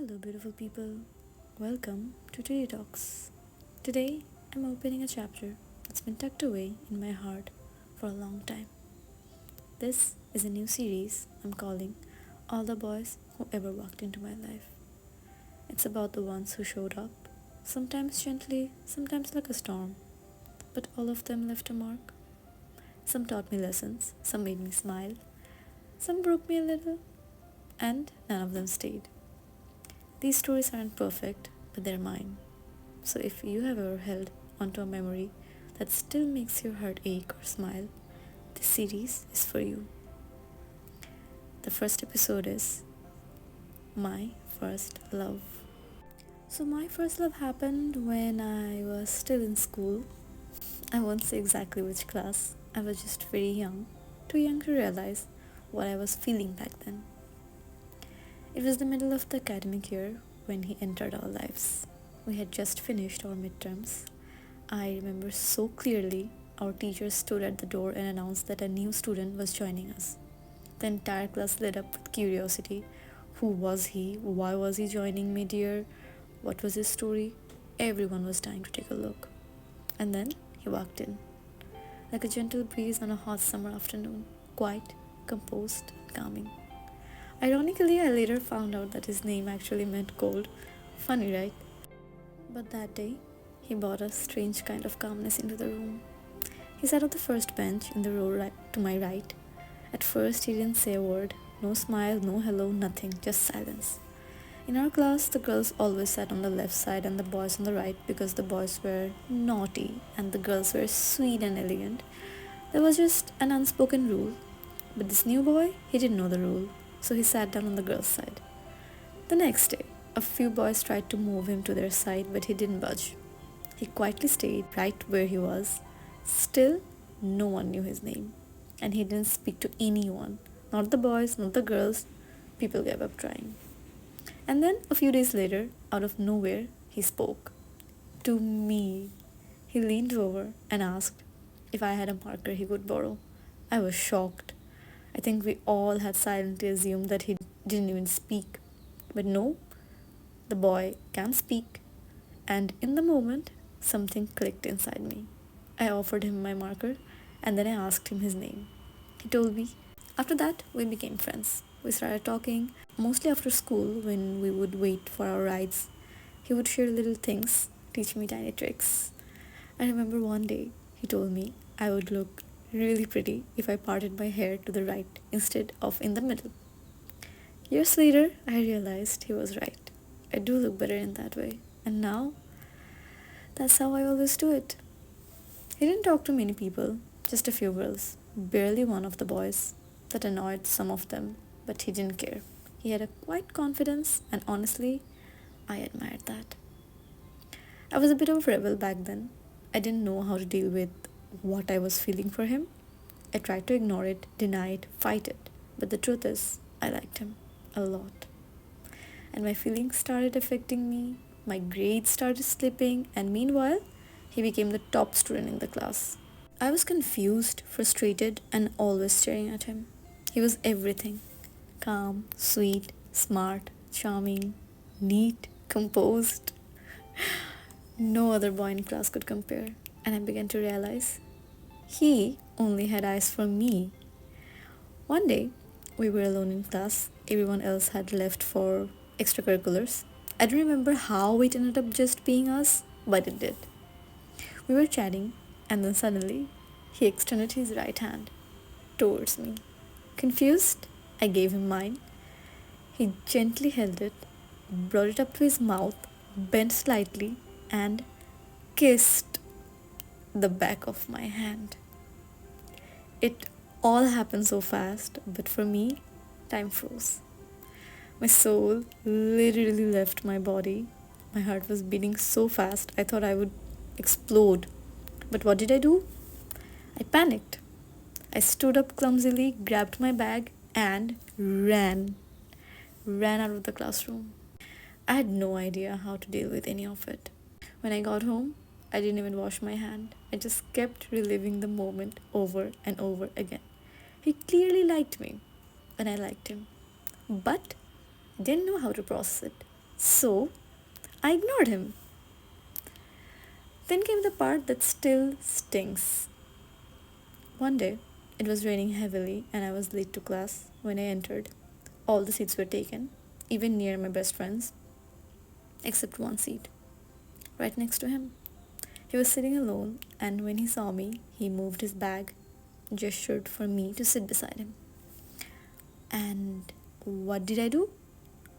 Hello, beautiful people. Welcome to Tweety Talks. Today, I'm opening a chapter that's been tucked away in my heart for a long time. This is a new series I'm calling All the Boys Who Ever Walked Into My Life. It's about the ones who showed up, sometimes gently, sometimes like a storm, but all of them left a mark. Some taught me lessons, some made me smile, some broke me a little, and none of them stayed. These stories aren't perfect, but they're mine. So if you have ever held onto a memory that still makes your heart ache or smile, this series is for you. The first episode is My First Love. So my first love happened when I was still in school. I won't say exactly which class. I was just very young, too young to realize what I was feeling back then. It was the middle of the academic year when he entered our lives. We had just finished our midterms. I remember so clearly our teacher stood at the door and announced that a new student was joining us. The entire class lit up with curiosity. Who was he? Why was he joining mid-year? What was his story? Everyone was dying to take a look. And then he walked in, like a gentle breeze on a hot summer afternoon, quiet, composed, calming. Ironically, I later found out that his name actually meant cold. Funny, right? But that day, he brought a strange kind of calmness into the room. He sat on the first bench in the row to my right. At first, he didn't say a word. No smile, no hello, nothing, just silence. In our class, the girls always sat on the left side and the boys on the right because the boys were naughty and the girls were sweet and elegant. There was just an unspoken rule. But this new boy, he didn't know the rule, so he sat down on the girls' side. The next day, a few boys tried to move him to their side, but he didn't budge. He quietly stayed right where he was. Still, no one knew his name, and he didn't speak to anyone. Not the boys, not the girls. People gave up trying. And then, a few days later, out of nowhere, he spoke. To me. He leaned over and asked if I had a marker he could borrow. I was shocked. I think we all had silently assumed that he didn't even speak. But no, the boy can speak. And in the moment, something clicked inside me. I offered him my marker and then I asked him his name. He told me. After that, we became friends. We started talking, mostly after school when we would wait for our rides. He would share little things, teach me tiny tricks. I remember one day he told me I would look really pretty if I parted my hair to the right instead of in the middle. Years later, I realized he was right. I do look better in that way. And now, that's how I always do it. He didn't talk to many people, just a few girls, barely one of the boys. That annoyed some of them, but he didn't care. He had a quiet confidence, and honestly, I admired that. I was a bit of a rebel back then. I didn't know how to deal with what I was feeling for him. I tried to ignore it, deny it, fight it. But the truth is, I liked him a lot. And my feelings started affecting me, my grades started slipping, and meanwhile, he became the top student in the class. I was confused, frustrated, and always staring at him. He was everything: calm, sweet, smart, charming, neat, composed. No other boy in class could compare, and I began to realize he only had eyes for me. One day, we were alone in class. Everyone else had left for extracurriculars. I don't remember how it ended up just being us, but it did. We were chatting, and then suddenly, he extended his right hand towards me. Confused, I gave him mine. He gently held it, brought it up to his mouth, bent slightly, and kissed the back of my hand. It all happened so fast, but for me, time froze. My soul literally left my body. My heart was beating so fast, I thought I would explode. But what did I do? I panicked. I stood up clumsily, grabbed my bag, and ran. Ran out of the classroom. I had no idea how to deal with any of it. When I got home, I didn't even wash my hand. I just kept reliving the moment over and over again. He clearly liked me, and I liked him. But I didn't know how to process it. So I ignored him. Then came the part that still stings. One day, it was raining heavily and I was late to class when I entered. All the seats were taken, even near my best friend's, except one seat, right next to him. He was sitting alone, and when he saw me, he moved his bag, gestured for me to sit beside him. And what did I do?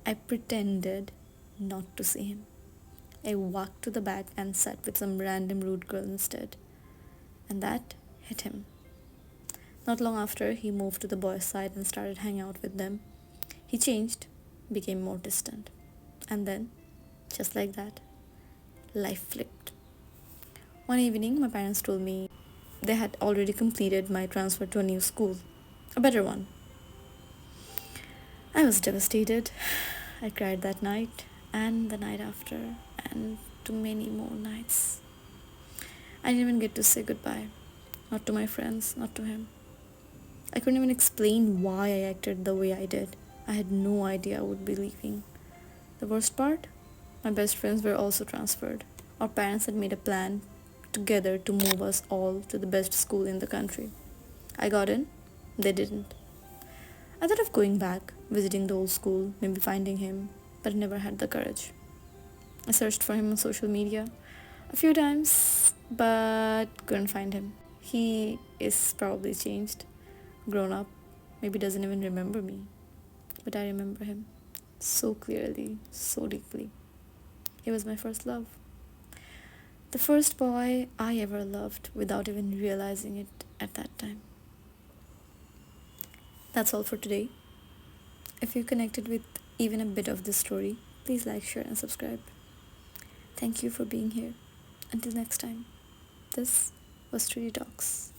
I pretended not to see him. I walked to the back and sat with some random rude girl instead. And that hit him. Not long after, he moved to the boys' side and started hanging out with them. He changed, became more distant. And then, just like that, life flipped. One evening, my parents told me they had already completed my transfer to a new school, a better one. I was devastated. I cried that night, and the night after, and to many more nights. I didn't even get to say goodbye. Not to my friends, not to him. I couldn't even explain why I acted the way I did. I had no idea I would be leaving. The worst part? My best friends were also transferred. Our parents had made a plan together to move us all to the best school in the country. I got in, they didn't. I thought of going back, visiting the old school, maybe finding him, but I never had the courage. I searched for him on social media a few times, but couldn't find him. He is probably changed, grown up, maybe doesn't even remember me. But I remember him so clearly, so deeply. He was my first love. The first boy I ever loved without even realizing it at that time. That's all for today. If you connected with even a bit of this story, please like, share, and subscribe. Thank you for being here. Until next time, this was Tweety Talks.